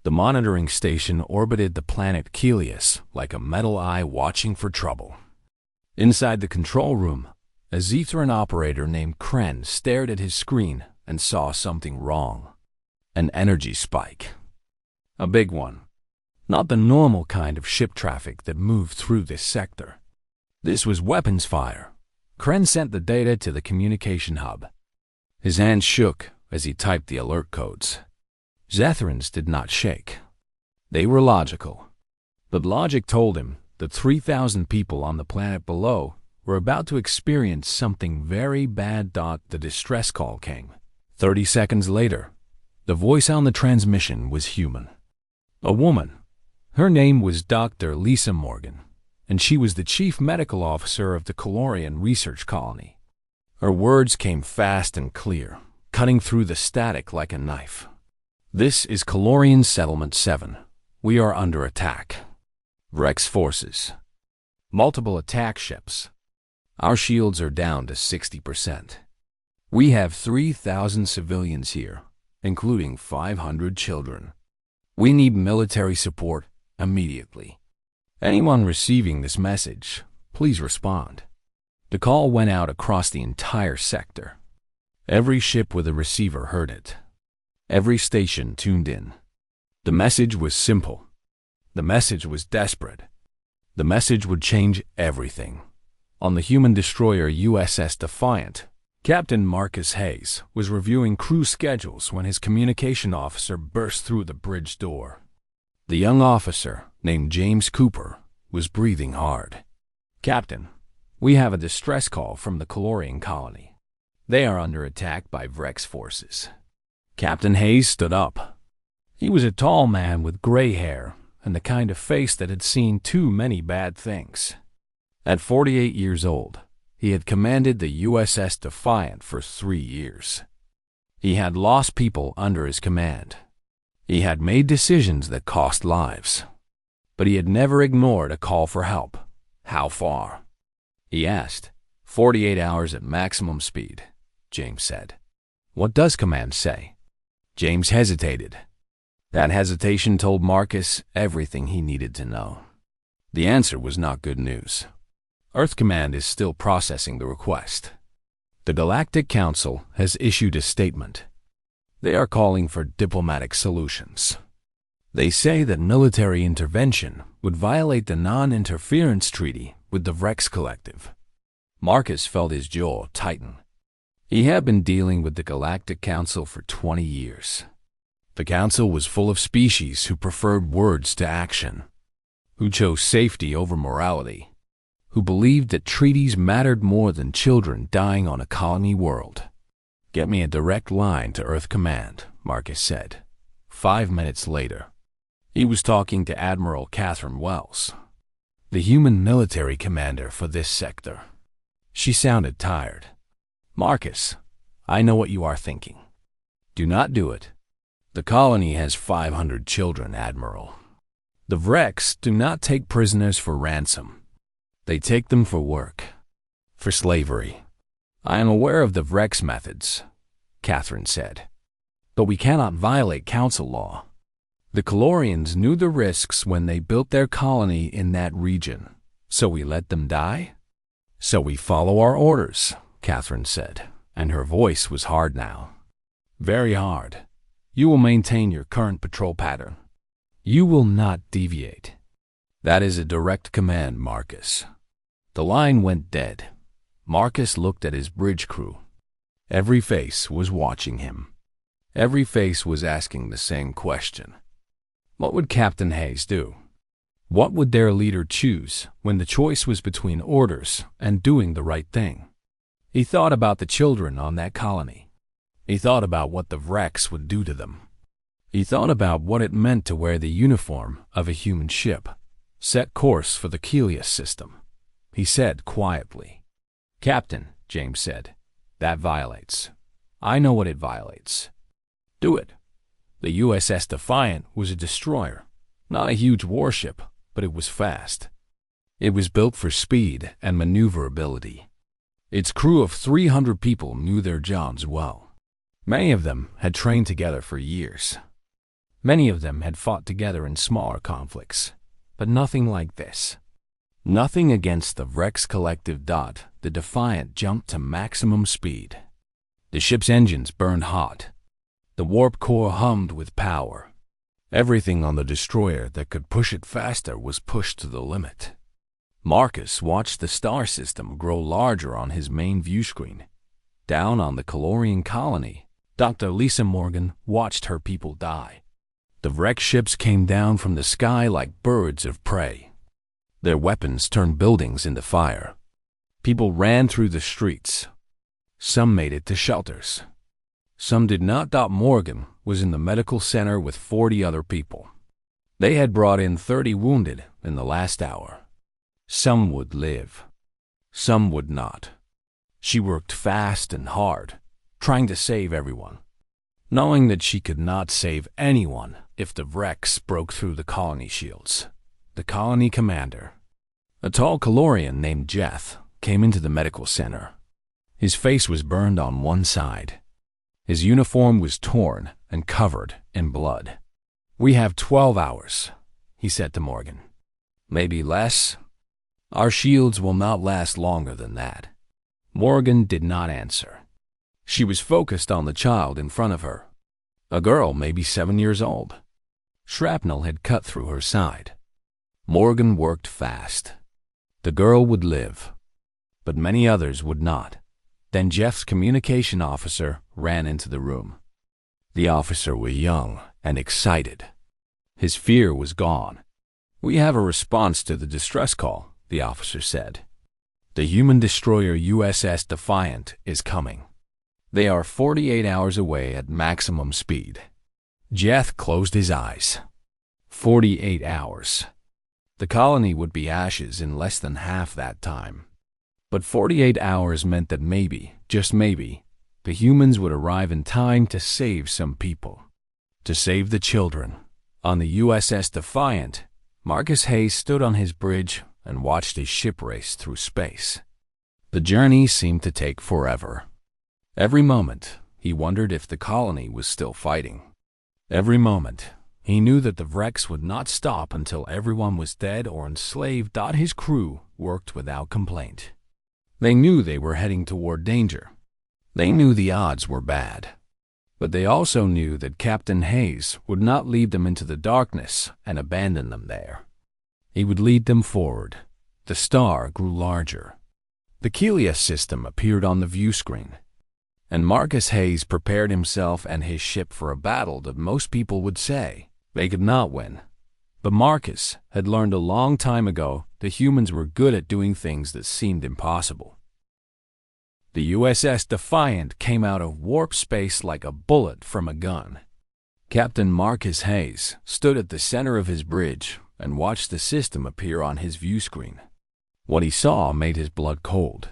The monitoring station orbited the planet Helios like a metal eye watching for trouble. Inside the control room, a Zethran operator named Kren stared at his screen and saw something wrong. An energy spike. A big one. Not the normal kind of ship traffic that moved through this sector. This was weapons fire. Kren sent the data to the communication hub. His hands shook as he typed the alert codes. Zethrans did not shake. They were logical. But logic told him that 3,000 people on the planet below were about to experience something very bad. The distress call came. 30 seconds later, the voice on the transmission was human. A woman. Her name was Dr. Lisa Morgan, and she was the chief medical officer of the Calorian Research Colony. Her words came fast and clear, cutting through the static like a knife. This is Calorian Settlement 7. We are under attack. Vrex forces. Multiple attack ships. Our shields are down to 60%. We have 3,000 civilians here, including 500 children. We need military support immediately. Anyone receiving this message, please respond. The call went out across the entire sector. Every ship with a receiver heard it. Every station tuned in. The message was simple. The message was desperate. The message would change everything. On the human destroyer USS Defiant, Captain Marcus Hayes was reviewing crew schedules when his communication officer burst through the bridge door. The young officer, named James Cooper, was breathing hard. "Captain, we have a distress call from the Calorian colony. They are under attack by Vrex forces." Captain Hayes stood up. He was a tall man with gray hair and the kind of face that had seen too many bad things. At 48 years old, he had commanded the USS Defiant for 3 years. He had lost people under his command. He had made decisions that cost lives. But he had never ignored a call for help. How far? He asked. 48 hours at maximum speed, James said. What does command say? James hesitated. That hesitation told Marcus everything he needed to know. The answer was not good news. Earth Command is still processing the request. The Galactic Council has issued a statement. They are calling for diplomatic solutions. They say that military intervention would violate the non-interference treaty with the Vrex Collective. Marcus felt his jaw tighten. He had been dealing with the Galactic Council for 20 years. The Council was full of species who preferred words to action, who chose safety over morality, who believed that treaties mattered more than children dying on a colony world. Get me a direct line to Earth Command, Marcus said. 5 minutes later, he was talking to Admiral Catherine Wells, the human military commander for this sector. She sounded tired. Marcus, I know what you are thinking. Do not do it. The colony has 500 children, Admiral. The Vrex do not take prisoners for ransom. They take them for work, for slavery. I am aware of the Vrex methods, Catherine said. But we cannot violate council law. The Calorians knew the risks when they built their colony in that region, so we let them die? So we follow our orders, Catherine said, and her voice was hard now. Very hard. You will maintain your current patrol pattern. You will not deviate. That is a direct command, Marcus. The line went dead. Marcus looked at his bridge crew. Every face was watching him. Every face was asking the same question. What would Captain Hayes do? What would their leader choose when the choice was between orders and doing the right thing? He thought about the children on that colony. He thought about what the Vrex would do to them. He thought about what it meant to wear the uniform of a human ship, set course for the Helios system. He said quietly, Captain, James said, that violates. I know what it violates. Do it. The USS Defiant was a destroyer, not a huge warship, but it was fast. It was built for speed and maneuverability. Its crew of 300 people knew their jobs well. Many of them had trained together for years. Many of them had fought together in smaller conflicts, but nothing like this. Nothing against the Rex collective. The Defiant jumped to maximum speed. The ship's engines burned hot. The warp core hummed with power. Everything on the destroyer that could push it faster was pushed to the limit. Marcus watched the star system grow larger on his main view screen. Down on the Calorian colony, Dr. Lisa Morgan watched her people die. The wrecked ships came down from the sky like birds of prey. Their weapons turned buildings into fire. People ran through the streets. Some made it to shelters. Some did not. Morgan was in the medical center with 40 other people. They had brought in 30 wounded in the last hour. Some would live. Some would not. She worked fast and hard, trying to save everyone, knowing that she could not save anyone if the Rex broke through the colony shields. The colony commander, a tall Calorian named Jeff, came into the medical center. His face was burned on one side. His uniform was torn and covered in blood. "We have 12 hours, he said to Morgan. "Maybe less. Our shields will not last longer than that." Morgan did not answer. She was focused on the child in front of her, a girl maybe 7 years old. Shrapnel had cut through her side. Morgan worked fast. The girl would live, but many others would not. Then Jeff's communication officer ran into the room. The officer was young and excited. His fear was gone. "We have a response to the distress call," the officer said. "The human destroyer USS Defiant is coming. They are 48 hours away at maximum speed." Jeff closed his eyes. 48 hours. The colony would be ashes in less than half that time. But 48 hours meant that maybe, just maybe, the humans would arrive in time to save some people. To save the children. On the USS Defiant, Marcus Hayes stood on his bridge and watched his ship race through space. The journey seemed to take forever. Every moment, he wondered if the colony was still fighting. Every moment, he knew that the Rex would not stop until everyone was dead or enslaved. His crew worked without complaint. They knew they were heading toward danger. They knew the odds were bad. But they also knew that Captain Hayes would not lead them into the darkness and abandon them there. He would lead them forward. The star grew larger. The Kelia system appeared on the view screen, and Marcus Hayes prepared himself and his ship for a battle that most people would say they could not win. But Marcus had learned a long time ago that humans were good at doing things that seemed impossible. The USS Defiant came out of warp space like a bullet from a gun. Captain Marcus Hayes stood at the center of his bridge and watched the system appear on his view screen. What he saw made his blood cold.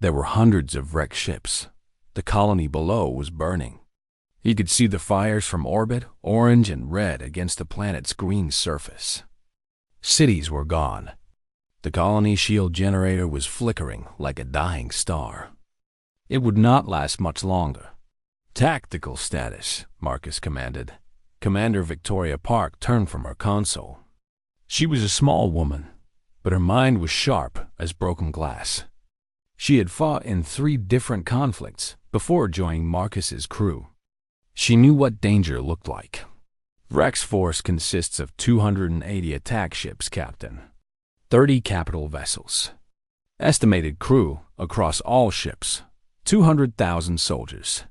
There were hundreds of wrecked ships. The colony below was burning. He could see the fires from orbit, orange and red against the planet's green surface. Cities were gone. The colony shield generator was flickering like a dying star. It would not last much longer. "Tactical status," Marcus commanded. Commander Victoria Park turned from her console. She was a small woman, but her mind was sharp as broken glass. She had fought in 3 different conflicts before joining Marcus's crew. She knew what danger looked like. Rex force consists of 280 attack ships, Captain. 30 capital vessels. Estimated crew across all ships, 200,000 soldiers.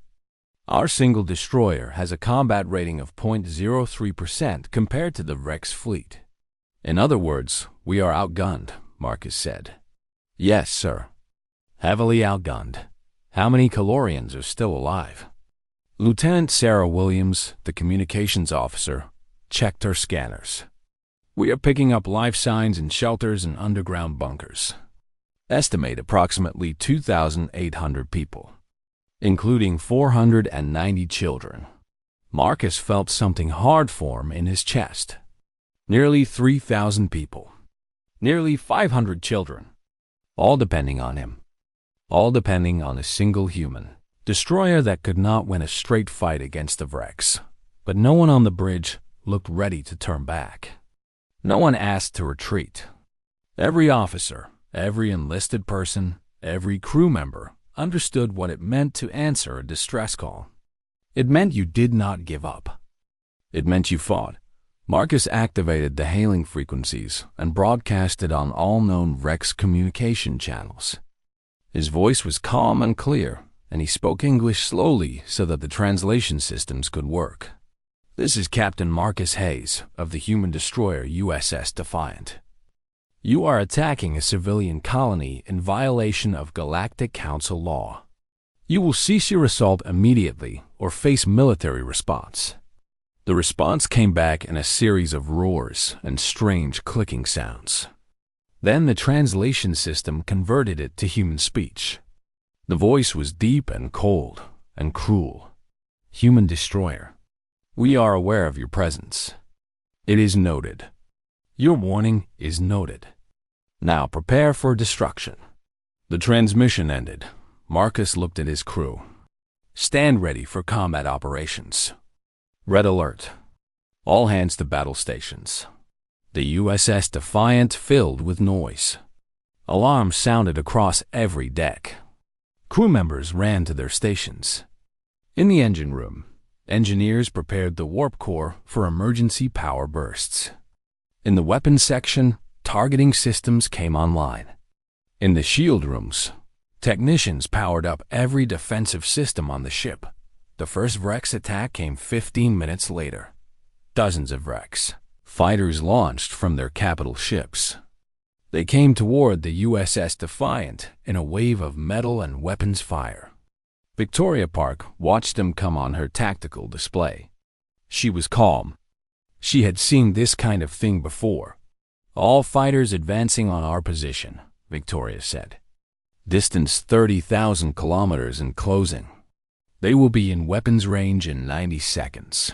Our single destroyer has a combat rating of 0.03% compared to the Rex fleet. In other words, we are outgunned, Marcus said. "Yes, sir. Heavily outgunned. How many Calorians are still alive?" Lieutenant Sarah Williams, the communications officer, checked her scanners. "We are picking up life signs in shelters and underground bunkers. Estimate approximately 2,800 people, including 490 children." Marcus felt something hard form in his chest. Nearly 3,000 people. Nearly 500 children. All depending on him. All depending on a single human. Destroyer that could not win a straight fight against the Rex. But no one on the bridge looked ready to turn back. No one asked to retreat. Every officer, every enlisted person, every crew member understood what it meant to answer a distress call. It meant you did not give up. It meant you fought. Marcus activated the hailing frequencies and broadcasted on all known Rex communication channels. His voice was calm and clear, and he spoke English slowly so that the translation systems could work. "This is Captain Marcus Hayes of the human destroyer USS Defiant. You are attacking a civilian colony in violation of Galactic Council law. You will cease your assault immediately or face military response." The response came back in a series of roars and strange clicking sounds. Then the translation system converted it to human speech. The voice was deep and cold and cruel. "Human destroyer, we are aware of your presence. It is noted. Your warning is noted. Now prepare for destruction." The transmission ended. Marcus looked at his crew. "Stand ready for combat operations. Red alert. All hands to battle stations." The USS Defiant filled with noise. Alarms sounded across every deck. Crew members ran to their stations. In the engine room, engineers prepared the warp core for emergency power bursts. In the weapons section, targeting systems came online. In the shield rooms, technicians powered up every defensive system on the ship. The first Rex attack came 15 minutes later. Dozens of Rex fighters launched from their capital ships. They came toward the USS Defiant in a wave of metal and weapons fire. Victoria Park watched them come on her tactical display. She was calm. She had seen this kind of thing before. "All fighters advancing on our position," Victoria said. "Distance 30,000 kilometers and closing. They will be in weapons range in 90 seconds.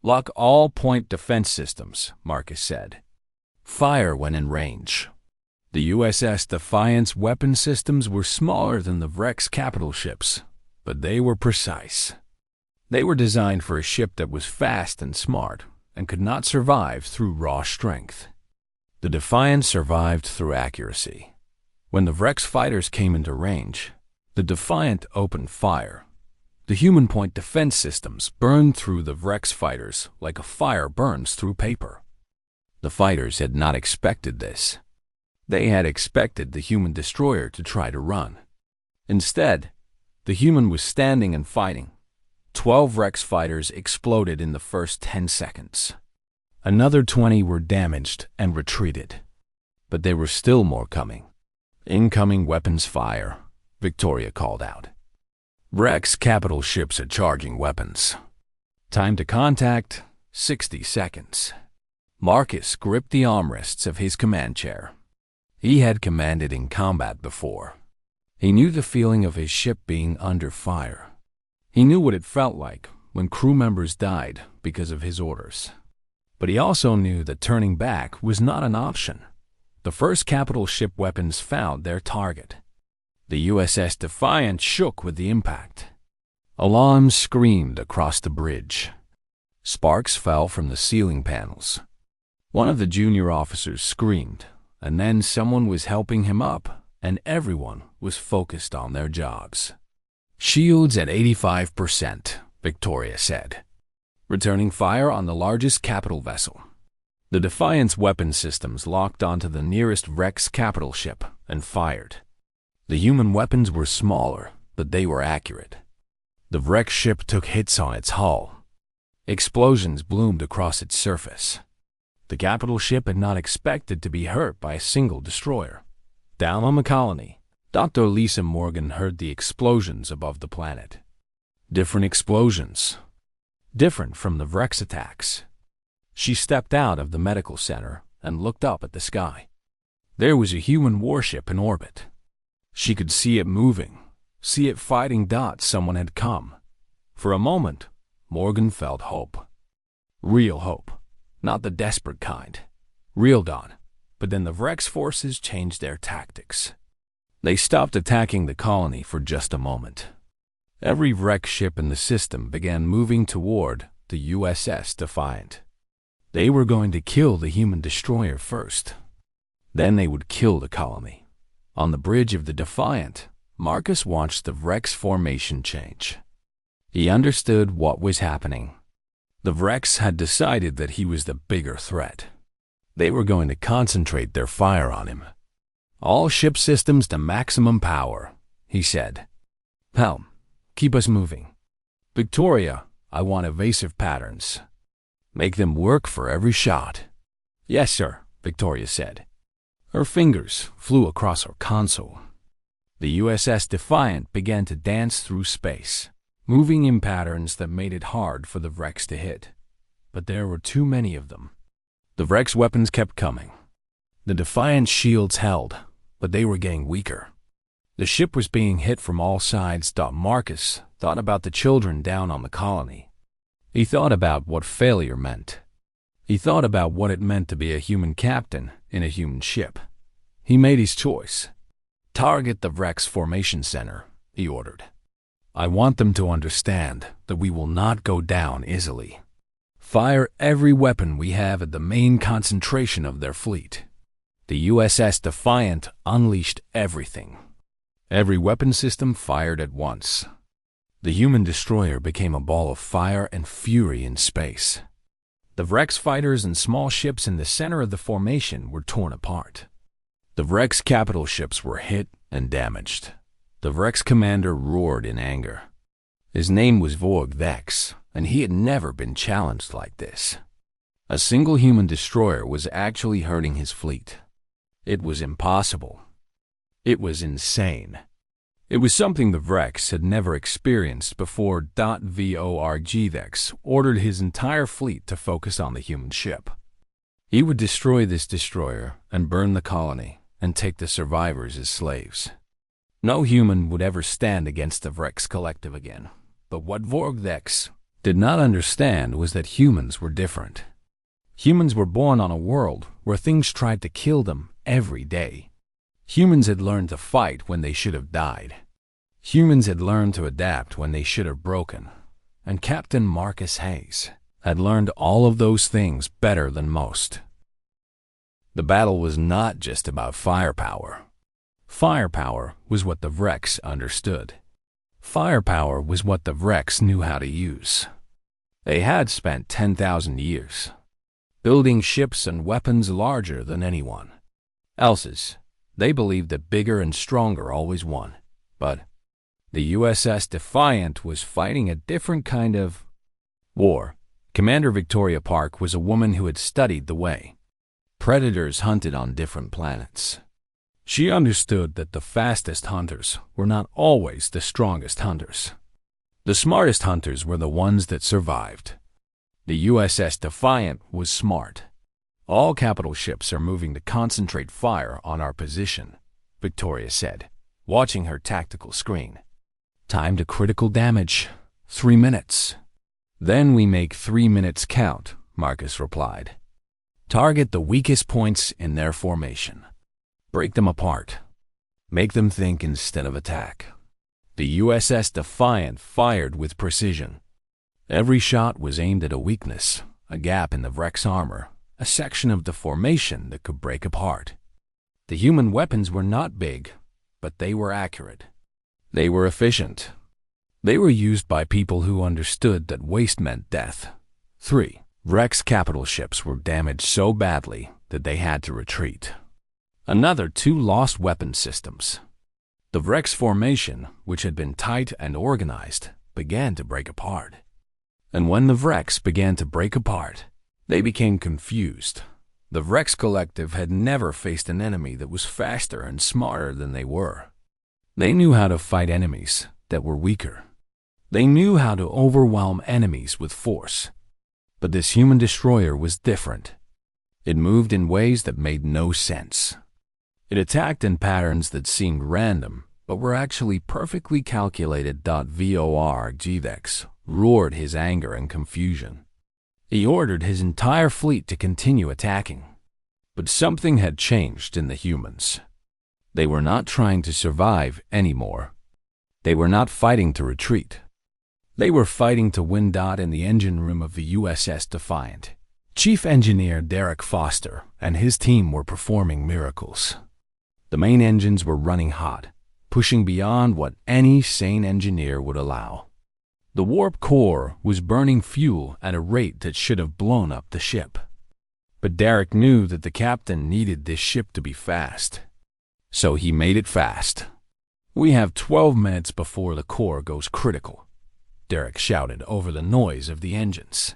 Lock all point defense systems," Marcus said. "Fire when in range." The USS Defiant's weapon systems were smaller than the Rex capital ships, but they were precise. They were designed for a ship that was fast and smart and could not survive through raw strength. The Defiant survived through accuracy. When the Rex fighters came into range, the Defiant opened fire. The human point defense systems burned through the Rex fighters like a fire burns through paper. The fighters had not expected this. They had expected the human destroyer to try to run. Instead, the human was standing and fighting. 12 Rex fighters exploded in the first 10 seconds. Another 20 were damaged and retreated. But there were still more coming. "Incoming weapons fire," Victoria called out. "Rex capital ships are charging weapons. Time to contact, 60 seconds. Marcus gripped the armrests of his command chair. He had commanded in combat before. He knew the feeling of his ship being under fire. He knew what it felt like when crew members died because of his orders. But he also knew that turning back was not an option. The first capital ship weapons found their target. The USS Defiant shook with the impact. Alarms screamed across the bridge. Sparks fell from the ceiling panels. One of the junior officers screamed, and then someone was helping him up, and everyone was focused on their jobs. "Shields at 85%, Victoria said, returning fire on the largest capital vessel. The Defiant's weapon systems locked onto the nearest Rex capital ship and fired. The human weapons were smaller, but they were accurate. The Rex ship took hits on its hull. Explosions bloomed across its surface. The capital ship had not expected to be hurt by a single destroyer. Down on the colony, Dr. Lisa Morgan heard the explosions above the planet. Different explosions. Different from the Rex attacks. She stepped out of the medical center and looked up at the sky. There was a human warship in orbit. She could see it moving, see it fighting dots someone had come. For a moment, Morgan felt hope. Real hope, not the desperate kind. Real dawn. But then the Rex forces changed their tactics. They stopped attacking the colony for just a moment. Every Rex ship in the system began moving toward the USS Defiant. They were going to kill the human destroyer first. Then they would kill the colony. On the bridge of the Defiant, Marcus watched the Vrex formation change. He understood what was happening. The Vrex had decided that he was the bigger threat. They were going to concentrate their fire on him. "All ship systems to maximum power," he said. "Helm, keep us moving. Victoria, I want evasive patterns. Make them work for every shot." "Yes, sir," Victoria said. Her fingers flew across her console. The USS Defiant began to dance through space, moving in patterns that made it hard for the Vrex to hit. But there were too many of them. The Vrex weapons kept coming. The Defiant's shields held, but they were getting weaker. The ship was being hit from all sides. Marcus thought about the children down on the colony. He thought about what failure meant. He thought about what it meant to be a human captain in a human ship. He made his choice. "Target the Vrex Formation Center," he ordered. "I want them to understand that we will not go down easily. Fire every weapon we have at the main concentration of their fleet." The USS Defiant unleashed everything. Every weapon system fired at once. The human destroyer became a ball of fire and fury in space. The Vrex fighters and small ships in the center of the formation were torn apart. The Vrex capital ships were hit and damaged. The Vrex commander roared in anger. His name was Vorg Vex, and he had never been challenged like this. A single human destroyer was actually hurting his fleet. It was impossible. It was insane. It was something the Vrex had never experienced before. Vorg Vex ordered his entire fleet to focus on the human ship. He would destroy this destroyer and burn the colony and take the survivors as slaves. No human would ever stand against the Vrex collective again. But what Vorg Vex did not understand was that humans were different. Humans were born on a world where things tried to kill them every day. Humans had learned to fight when they should have died. Humans had learned to adapt when they should have broken. And Captain Marcus Hayes had learned all of those things better than most. The battle was not just about firepower. Firepower was what the Vrex understood. Firepower was what the Vrex knew how to use. They had spent 10,000 years building ships and weapons larger than anyone else's. They believed that bigger and stronger always won. But the USS Defiant was fighting a different kind of war. Commander Victoria Park was a woman who had studied the way predators hunted on different planets. She understood that the fastest hunters were not always the strongest hunters. The smartest hunters were the ones that survived. The USS Defiant was smart. "All capital ships are moving to concentrate fire on our position," Victoria said, watching her tactical screen. "Time to critical damage. 3 minutes. "Then we make 3 minutes count," Marcus replied. "Target the weakest points in their formation. Break them apart. Make them think instead of attack." The USS Defiant fired with precision. Every shot was aimed at a weakness, a gap in the Vrex armor, a section of the formation that could break apart. The human weapons were not big, but they were accurate. They were efficient. They were used by people who understood that waste meant death. 3. Vrex capital ships were damaged so badly that they had to retreat. Another 2 lost weapon systems. The Vrex formation, which had been tight and organized, began to break apart. And when the Vrex began to break apart, they became confused. The Vrex collective had never faced an enemy that was faster and smarter than they were. They knew how to fight enemies that were weaker. They knew how to overwhelm enemies with force. But this human destroyer was different. It moved in ways that made no sense. It attacked in patterns that seemed random, but were actually perfectly calculated. Vorg Vex roared his anger and confusion. He ordered his entire fleet to continue attacking. But something had changed in the humans. They were not trying to survive anymore. They were not fighting to retreat. They were fighting to win. In the engine room of the USS Defiant, Chief Engineer Derek Foster and his team were performing miracles. The main engines were running hot, pushing beyond what any sane engineer would allow. The warp core was burning fuel at a rate that should have blown up the ship. But Derek knew that the captain needed this ship to be fast. So he made it fast. "We have 12 minutes before the core goes critical," Derek shouted over the noise of the engines.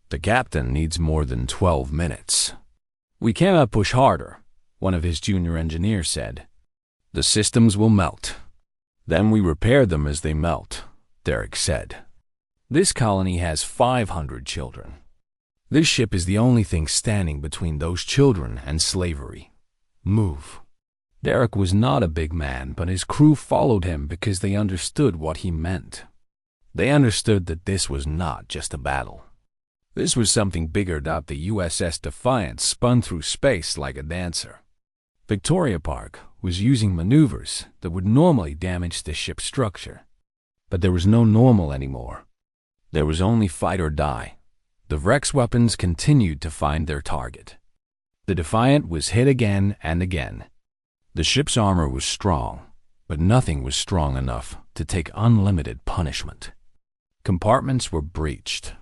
"The captain needs more than 12 minutes. We cannot push harder," one of his junior engineers said. "The systems will melt. Then we repair them as they melt," Derek said. "This colony has 500 children. This ship is the only thing standing between those children and slavery. Move." Derek was not a big man, but his crew followed him because they understood what he meant. They understood that this was not just a battle. This was something bigger. The USS Defiant spun through space like a dancer. Victoria Park was using maneuvers that would normally damage the ship's structure. But there was no normal anymore. There was only fight or die. The Vrex weapons continued to find their target. The Defiant was hit again and again. The ship's armor was strong, but nothing was strong enough to take unlimited punishment. Compartments were breached.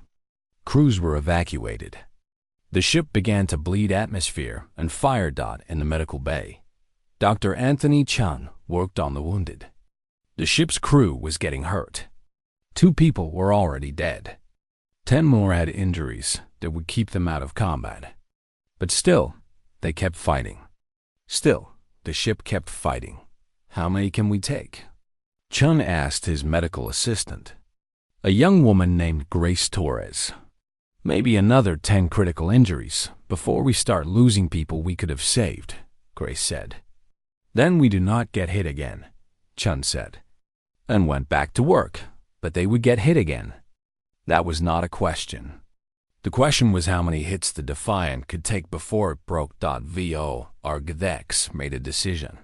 Crews were evacuated. The ship began to bleed atmosphere and fire in the medical bay. Dr. Anthony Chun worked on the wounded. The ship's crew was getting hurt. 2 people were already dead. 10 more had injuries that would keep them out of combat. But still, they kept fighting. Still, the ship kept fighting. "How many can we take?" Chun asked his medical assistant, a young woman named Grace Torres. "Maybe another 10 critical injuries before we start losing people we could have saved," Grace said. "Then we do not get hit again," Chun said, and went back to work, but they would get hit again. That was not a question. The question was how many hits the Defiant could take before it broke. Vo or Gdex made a decision.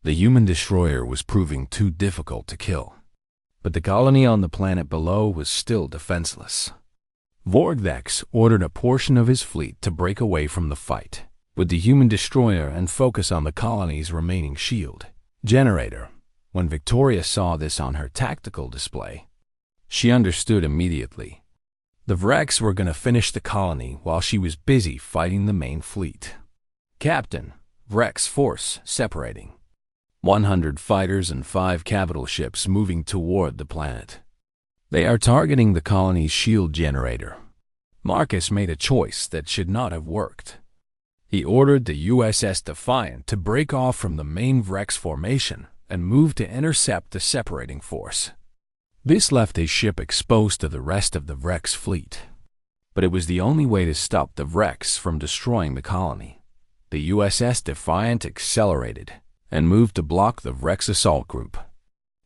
The human destroyer was proving too difficult to kill, but the colony on the planet below was still defenseless. Vorgdex ordered a portion of his fleet to break away from the fight with the human destroyer and focus on the colony's remaining shield generator. When Victoria saw this on her tactical display, she understood immediately. The Vrex were going to finish the colony while she was busy fighting the main fleet. Captain, Vrex force separating. 100 fighters and 5 capital ships moving toward the planet. They are targeting the colony's shield generator. Marcus made a choice that should not have worked. He ordered the USS Defiant to break off from the main Vrex formation and move to intercept the separating force. This left his ship exposed to the rest of the Vrex fleet. But it was the only way to stop the Vrex from destroying the colony. The USS Defiant accelerated and moved to block the Vrex assault group.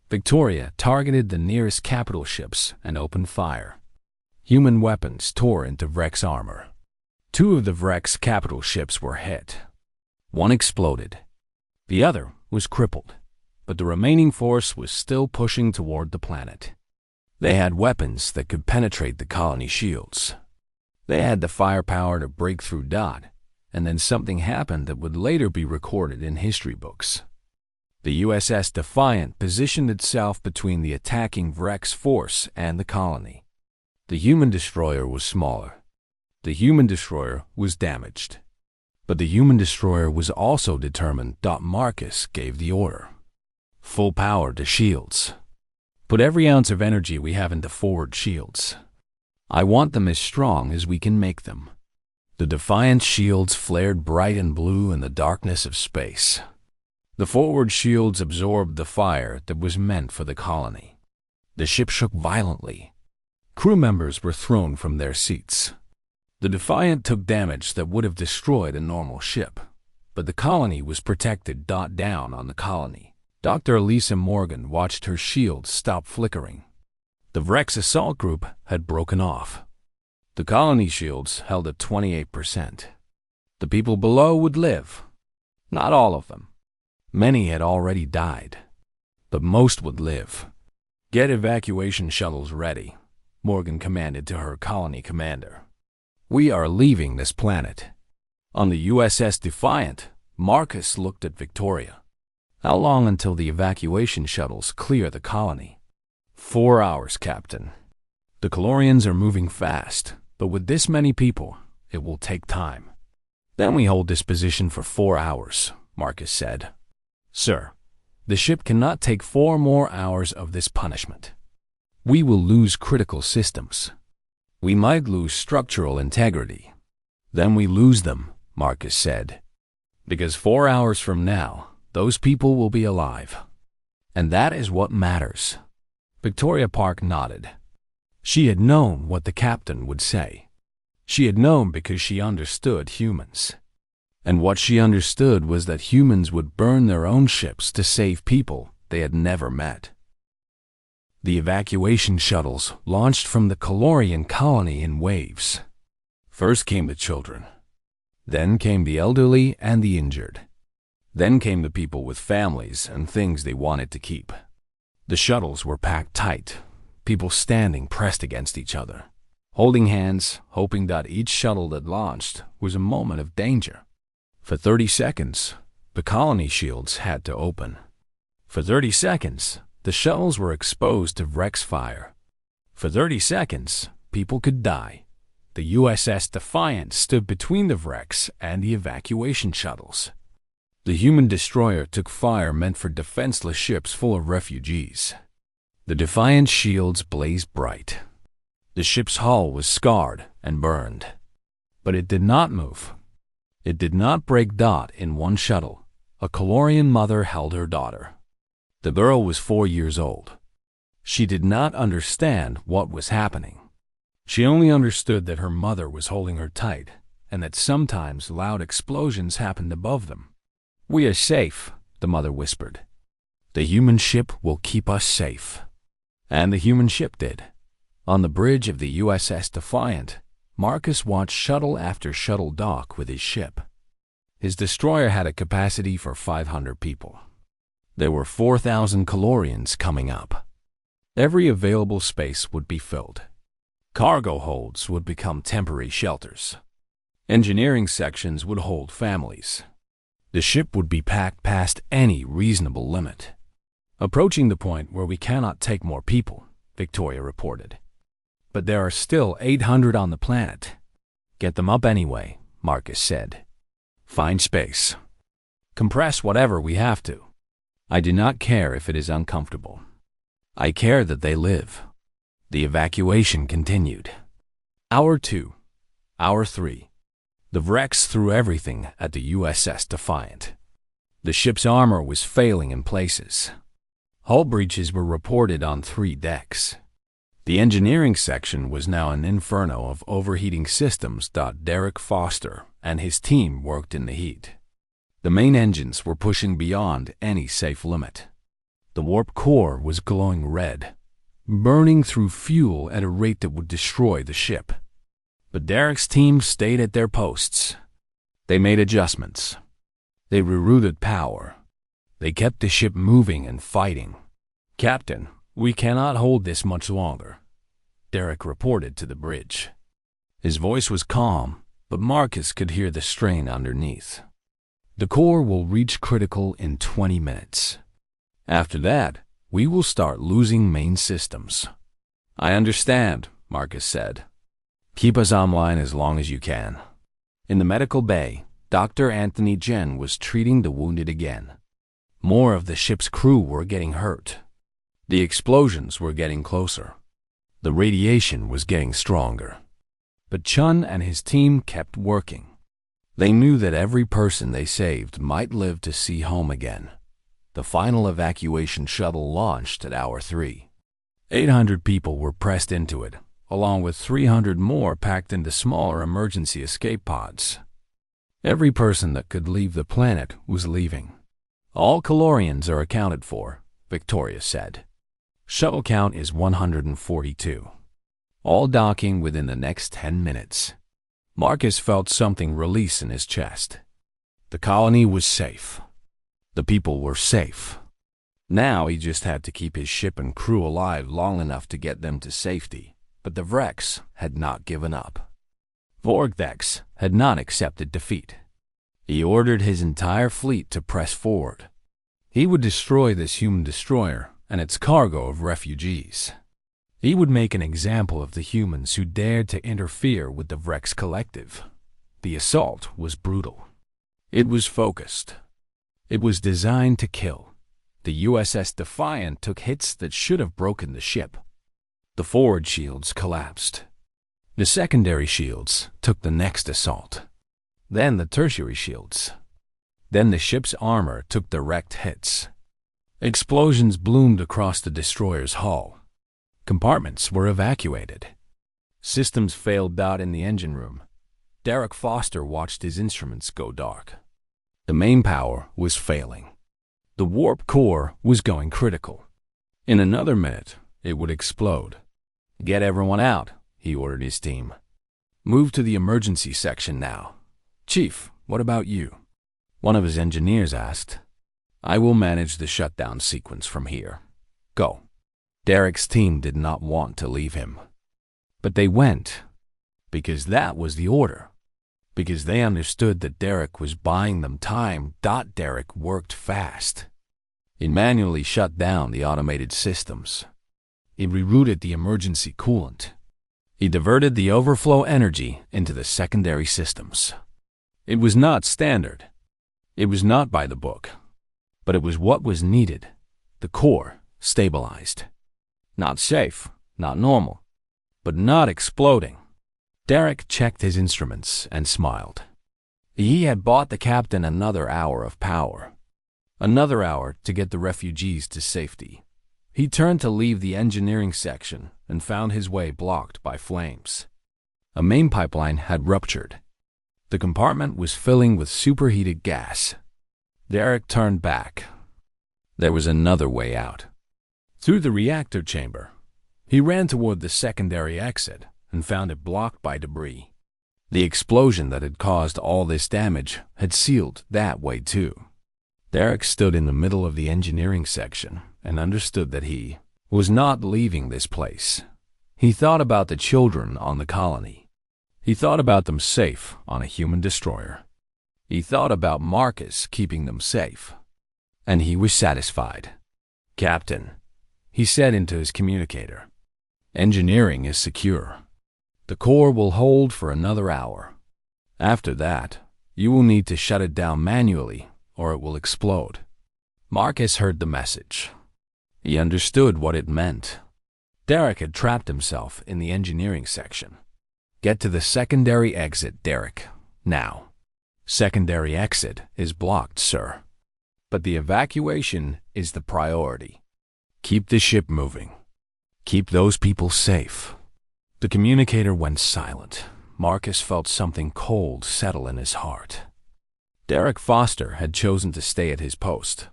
Victoria targeted the nearest capital ships and opened fire. Human weapons tore into Vrex armor. 2 of the Vrex capital ships were hit. 1 exploded. The other was crippled, but the remaining force was still pushing toward the planet. They had weapons that could penetrate the colony shields. They had the firepower to break through and then something happened that would later be recorded in history books. The USS Defiant positioned itself between the attacking Vrex force and the colony. The human destroyer was smaller. The human destroyer was damaged. But the human destroyer was also determined. Marcus gave the order. Full power to shields. Put every ounce of energy we have into forward shields. I want them as strong as we can make them. The Defiant shields flared bright and blue in the darkness of space. The forward shields absorbed the fire that was meant for the colony. The ship shook violently. Crew members were thrown from their seats. The Defiant took damage that would have destroyed a normal ship, but the colony was protected. Down on the colony, Dr. Elisa Morgan watched her shields stop flickering. The Vrex assault group had broken off. The colony shields held at 28%. The people below would live. Not all of them. Many had already died, but most would live. "Get evacuation shuttles ready," Morgan commanded to her colony commander. We are leaving this planet." On the USS Defiant, Marcus looked at Victoria. "How long until the evacuation shuttles clear the colony?" 4 hours, Captain. The Calorians are moving fast, but with this many people, it will take time. Then we hold this position for 4 hours, Marcus said. "Sir, the ship cannot take 4 more hours of this punishment. We will lose critical systems. We might lose structural integrity. Then we lose them," Marcus said. "Because 4 hours from now, those people will be alive. And that is what matters." Victoria Park nodded. She had known what the captain would say. She had known because she understood humans. And what she understood was that humans would burn their own ships to save people they had never met. The evacuation shuttles launched from the Calorian colony in waves. First came the children. Then came the elderly and the injured. Then came the people with families and things they wanted to keep. The shuttles were packed tight, people standing pressed against each other, holding hands, hoping that each shuttle that launched was a moment of danger. For 30 seconds, the colony shields had to open. For 30 seconds, the shuttles were exposed to Rex fire. For 30 seconds, people could die. The USS Defiant stood between the wrecks and the evacuation shuttles. The human destroyer took fire meant for defenseless ships full of refugees. The Defiant shields blazed bright. The ship's hull was scarred and burned. But it did not move. It did not break. In one shuttle, a Calorian mother held her daughter. The girl was 4 years old. She did not understand what was happening. She only understood that her mother was holding her tight and that sometimes loud explosions happened above them. "We are safe," the mother whispered. "The human ship will keep us safe." And the human ship did. On the bridge of the USS Defiant, Marcus watched shuttle after shuttle dock with his ship. His destroyer had a capacity for 500 people. There were 4,000 Calorians coming up. Every available space would be filled. Cargo holds would become temporary shelters. Engineering sections would hold families. The ship would be packed past any reasonable limit. "Approaching the point where we cannot take more people," Victoria reported. "But there are still 800 on the planet." "Get them up anyway," Marcus said. "Find space. Compress whatever we have to. I do not care if it is uncomfortable. I care that they live." The evacuation continued. Hour 2. Hour 3. The wrecks threw everything at the USS Defiant. The ship's armor was failing in places. Hull breaches were reported on 3 decks. The engineering section was now an inferno of overheating systems. Derek Foster and his team worked in the heat. The main engines were pushing beyond any safe limit. The warp core was glowing red, burning through fuel at a rate that would destroy the ship. But Derek's team stayed at their posts. They made adjustments. They rerouted power. They kept the ship moving and fighting. "Captain, we cannot hold this much longer," Derek reported to the bridge. His voice was calm, but Marcus could hear the strain underneath. "The core will reach critical in 20 minutes. After that, we will start losing main systems." "I understand," Marcus said. "Keep us online as long as you can." In the medical bay, Dr. Anthony Jen was treating the wounded again. More of the ship's crew were getting hurt. The explosions were getting closer. The radiation was getting stronger. But Chun and his team kept working. They knew that every person they saved might live to see home again. The final evacuation shuttle launched at hour 3. 800 people were pressed into it, along with 300 more packed into smaller emergency escape pods. Every person that could leave the planet was leaving. "All Calorians are accounted for," Victoria said. "Shuttle count is 142. All docking within the next 10 minutes. Marcus felt something release in his chest. The colony was safe. The people were safe. Now he just had to keep his ship and crew alive long enough to get them to safety. But the wrecks had not given up. Vortex had not accepted defeat. He ordered his entire fleet to press forward. He would destroy this human destroyer and its cargo of refugees. He would make an example of the humans who dared to interfere with the Vrex collective. The assault was brutal. It was focused. It was designed to kill. The USS Defiant took hits that should have broken the ship. The forward shields collapsed. The secondary shields took the next assault. Then the tertiary shields. Then the ship's armor took direct hits. Explosions bloomed across the destroyer's hull. Compartments were evacuated. Systems failed out in the engine room. Derek Foster watched his instruments go dark. The main power was failing. The warp core was going critical. In another minute, it would explode. "Get everyone out," he ordered his team. "Move to the emergency section now." "Chief, what about you?" one of his engineers asked. "I will manage the shutdown sequence from here. Go." Derek's team did not want to leave him. But they went, because that was the order. Because they understood that Derek was buying them time. Derek worked fast. He manually shut down the automated systems. He rerouted the emergency coolant. He diverted the overflow energy into the secondary systems. It was not standard. It was not by the book. But it was what was needed. The core stabilized. Not safe, not normal, but not exploding. Derek checked his instruments and smiled. He had bought the captain another hour of power. Another hour to get the refugees to safety. He turned to leave the engineering section and found his way blocked by flames. A main pipeline had ruptured. The compartment was filling with superheated gas. Derek turned back. There was another way out. Through the reactor chamber, he ran toward the secondary exit and found it blocked by debris. The explosion that had caused all this damage had sealed that way too. Derek stood in the middle of the engineering section and understood that he was not leaving this place. He thought about the children on the colony. He thought about them safe on a human destroyer. He thought about Marcus keeping them safe. And he was satisfied. "Captain," he said into his communicator, "engineering is secure. The core will hold for another hour. After that, you will need to shut it down manually or it will explode." Marcus heard the message. He understood what it meant. Derek had trapped himself in the engineering section. "Get to the secondary exit, Derek, now." "Secondary exit is blocked, sir. But the evacuation is the priority. Keep the ship moving. Keep those people safe." The communicator went silent. Marcus felt something cold settle in his heart. Derek Foster had chosen to stay at his post.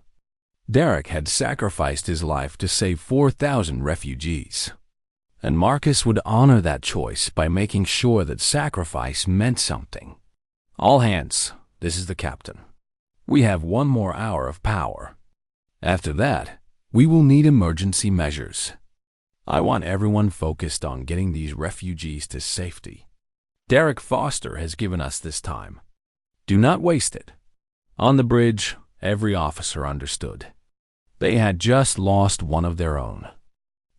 Derek had sacrificed his life to save 4,000 refugees. And Marcus would honor that choice by making sure that sacrifice meant something. "All hands, this is the captain. We have one more hour of power. After that, we will need emergency measures. I want everyone focused on getting these refugees to safety. Derek Foster has given us this time. Do not waste it." On the bridge, every officer understood. They had just lost one of their own.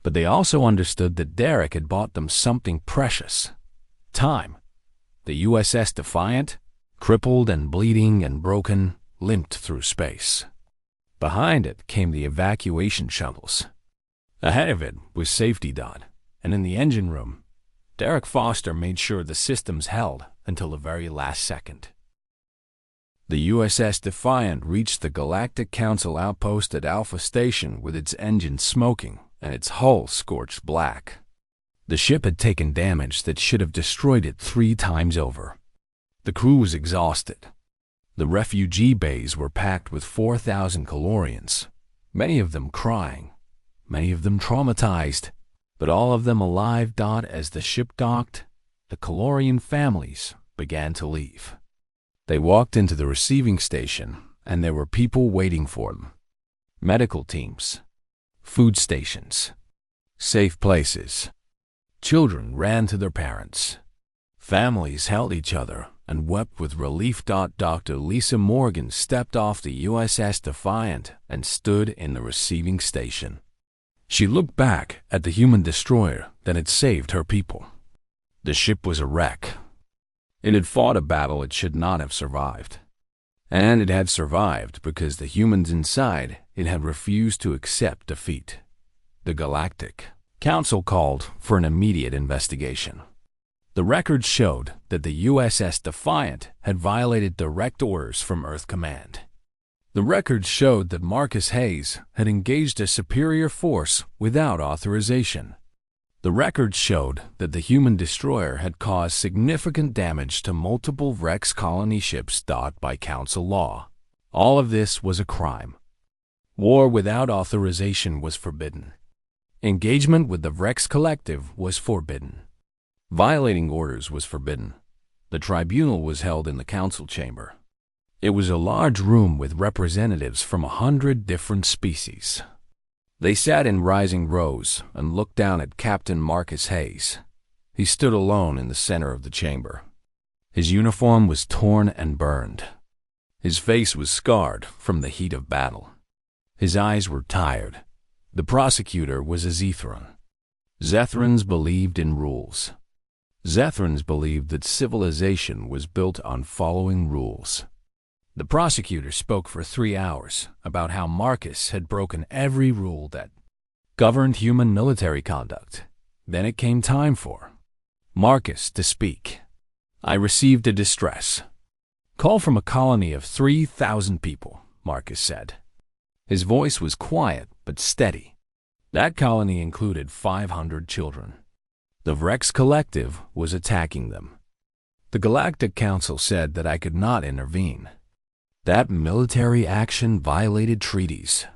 But they also understood that Derek had bought them something precious. Time. The USS Defiant, crippled and bleeding and broken, limped through space. Behind it came the evacuation shuttles. Ahead of it was safety dot, and in the engine room, Derek Foster made sure the systems held until the very last second. The USS Defiant reached the Galactic Council outpost at Alpha Station with its engines smoking and its hull scorched black. The ship had taken damage that should have destroyed it 3 times over. The crew was exhausted. The refugee bays were packed with 4,000 Calorians, many of them crying, many of them traumatized, but all of them alive. As the ship docked, the Calorian families began to leave. They walked into the receiving station, and there were people waiting for them. Medical teams, food stations, safe places. Children ran to their parents. Families held each other and wept with relief. Dr. Lisa Morgan stepped off the USS Defiant and stood in the receiving station. She looked back at the human destroyer that had saved her people. The ship was a wreck. It had fought a battle it should not have survived. And it had survived because the humans inside it had refused to accept defeat. The Galactic Council called for an immediate investigation. The records showed that the USS Defiant had violated direct orders from Earth Command. The records showed that Marcus Hayes had engaged a superior force without authorization. The records showed that the human destroyer had caused significant damage to multiple Rex colony ships. By Council law, all of this was a crime. War without authorization was forbidden. Engagement with the Rex Collective was forbidden. Violating orders was forbidden. The tribunal was held in the council chamber. It was a large room with representatives from 100 different species. They sat in rising rows and looked down at Captain Marcus Hayes. He stood alone in the center of the chamber. His uniform was torn and burned. His face was scarred from the heat of battle. His eyes were tired. The prosecutor was a Zethran. Zethrans believed in rules. Zethrans believed that civilization was built on following rules. The prosecutor spoke for 3 hours about how Marcus had broken every rule that governed human military conduct. Then it came time for Marcus to speak. I received a distress call from a colony of 3,000 people, Marcus said. His voice was quiet but steady. That colony included 500 children. The Rex Collective was attacking them. The Galactic Council said that I could not intervene. That military action violated treaties.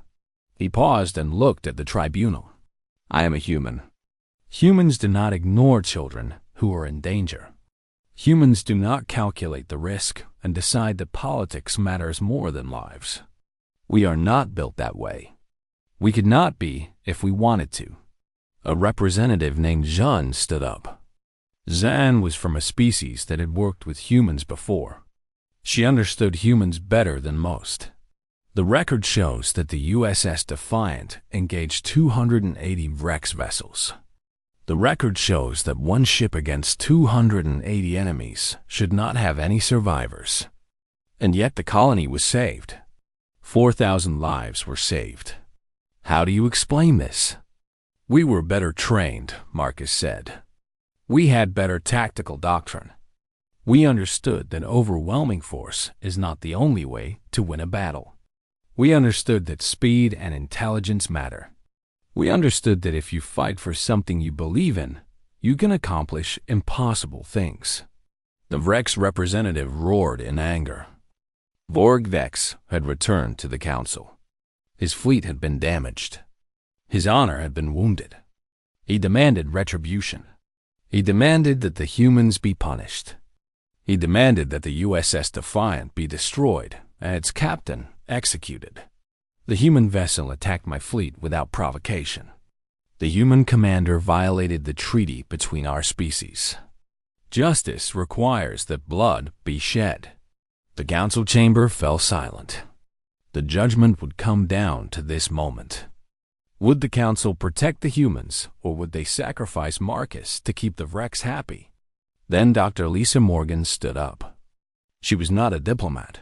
He paused and looked at the tribunal. I am a human. Humans do not ignore children who are in danger. Humans do not calculate the risk and decide that politics matters more than lives. We are not built that way. We could not be if we wanted to. A representative named Jean stood up. Zan was from a species that had worked with humans before. She understood humans better than most. The record shows that the USS Defiant engaged 280 Rex vessels. The record shows that one ship against 280 enemies should not have any survivors. And yet the colony was saved. 4,000 lives were saved. How do you explain this? We were better trained, Marcus said. We had better tactical doctrine. We understood that overwhelming force is not the only way to win a battle. We understood that speed and intelligence matter. We understood that if you fight for something you believe in, you can accomplish impossible things. The Rex representative roared in anger. Vorg Vex had returned to the council. His fleet had been damaged. His honor had been wounded. He demanded retribution. He demanded that the humans be punished. He demanded that the USS Defiant be destroyed and its captain executed. The human vessel attacked my fleet without provocation. The human commander violated the treaty between our species. Justice requires that blood be shed. The council chamber fell silent. The judgment would come down to this moment. Would the council protect the humans, or would they sacrifice Marcus to keep the Rex happy? Then Dr. Lisa Morgan stood up. She was not a diplomat.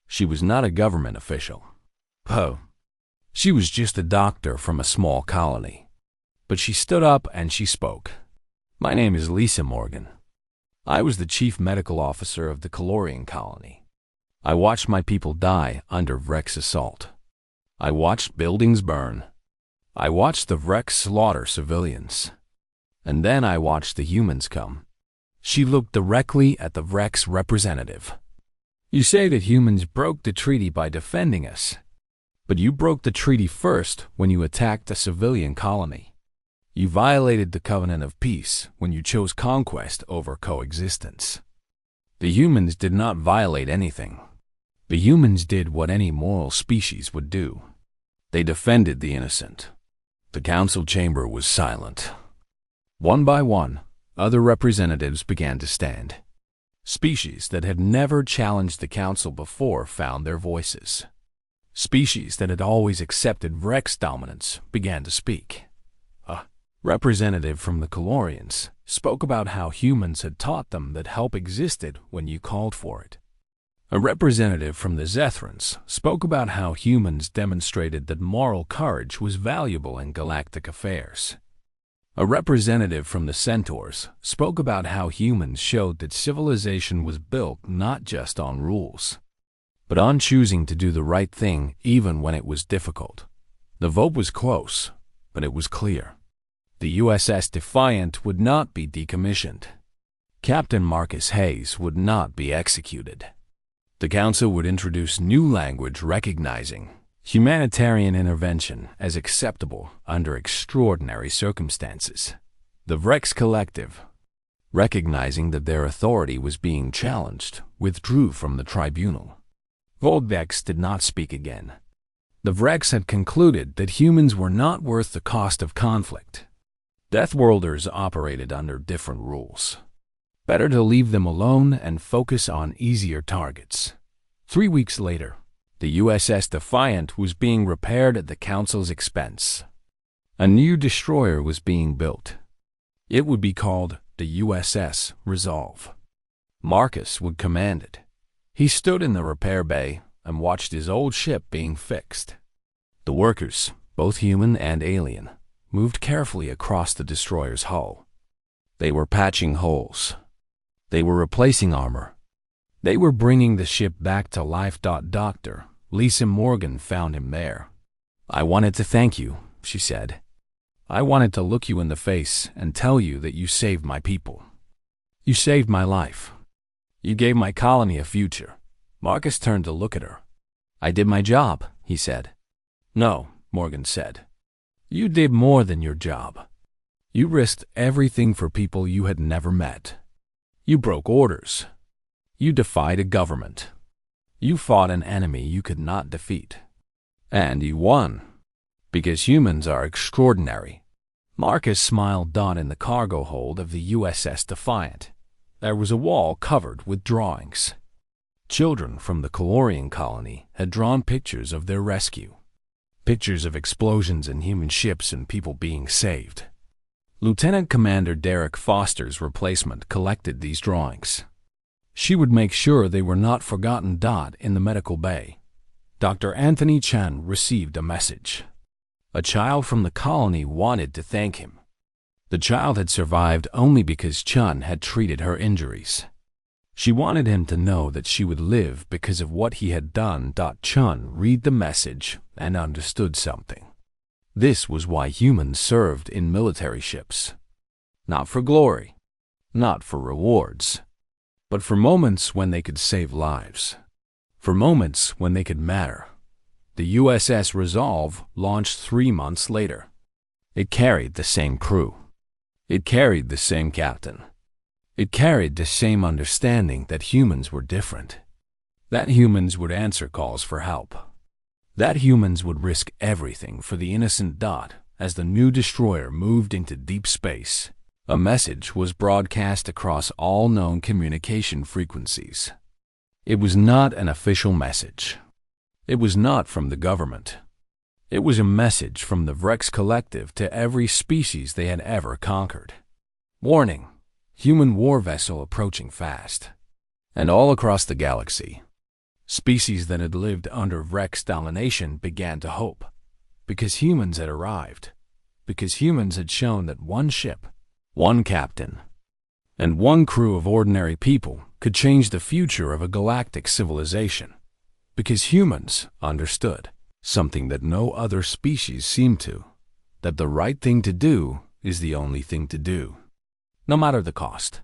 She was not a government official. She was just a doctor from a small colony. But she stood up and she spoke. My name is Lisa Morgan. I was the chief medical officer of the Calorian colony. I watched my people die under Rex assault. I watched buildings burn. I watched the Rex slaughter civilians. And then I watched the humans come. She looked directly at the Rex representative. You say that humans broke the treaty by defending us. But you broke the treaty first when you attacked a civilian colony. You violated the covenant of peace when you chose conquest over coexistence. The humans did not violate anything. The humans did what any moral species would do. They defended the innocent. The council chamber was silent. One by one, Other representatives began to stand. Species that had never challenged the council before found their voices. Species that had always accepted Rex dominance began to speak. A representative from the Calorians spoke about how humans had taught them that help existed when you called for it. A representative from the Zethrans spoke about how humans demonstrated that moral courage was valuable in galactic affairs. A representative from the Centaurs spoke about how humans showed that civilization was built not just on rules, but on choosing to do the right thing even when it was difficult. The vote was close, but it was clear. The USS Defiant would not be decommissioned. Captain Marcus Hayes would not be executed. The Council would introduce new language recognizing humanitarian intervention as acceptable under extraordinary circumstances. The Vrex Collective, recognizing that their authority was being challenged, withdrew from the tribunal. Volbex did not speak again. The Vrex had concluded that humans were not worth the cost of conflict. Deathworlders operated under different rules. Better to leave them alone and focus on easier targets. 3 weeks later, the USS Defiant was being repaired at the Council's expense. A new destroyer was being built. It would be called the USS Resolve. Marcus would command it. He stood in the repair bay and watched his old ship being fixed. The workers, both human and alien, moved carefully across the destroyer's hull. They were patching holes. They were replacing armor. They were bringing the ship back to life. Dr. Lisa Morgan found him there. "I wanted to thank you," she said. "I wanted to look you in the face and tell you that you saved my people. You saved my life. You gave my colony a future." Marcus turned to look at her. "I did my job," he said. "No," Morgan said. "You did more than your job. You risked everything for people you had never met. You broke orders. You defied a government. You fought an enemy you could not defeat. And you won. Because humans are extraordinary." Marcus smiled. In the cargo hold of the USS Defiant, there was a wall covered with drawings. Children from the Calorian colony had drawn pictures of their rescue. Pictures of explosions in human ships and people being saved. Lieutenant Commander Derek Foster's replacement collected these drawings. She would make sure they were not forgotten. In the medical bay, Dr. Anthony Chan received a message. A child from the colony wanted to thank him. The child had survived only because Chun had treated her injuries. She wanted him to know that she would live because of what he had done. Chun read the message and understood something. This was why humans served in military ships. Not for glory, not for rewards, but for moments when they could save lives. For moments when they could matter. The USS Resolve launched 3 months later. It carried the same crew. It carried the same captain. It carried the same understanding that humans were different. That humans would answer calls for help. That humans would risk everything for the innocent. As the new destroyer moved into deep space, a message was broadcast across all known communication frequencies. It was not an official message. It was not from the government. It was a message from the Vrex Collective to every species they had ever conquered. Warning: human war vessel approaching fast. And all across the galaxy, species that had lived under Vrex domination began to hope. Because humans had arrived. Because humans had shown that one ship, one captain, and one crew of ordinary people could change the future of a galactic civilization. Because humans understood something that no other species seemed to, that the right thing to do is the only thing to do, no matter the cost.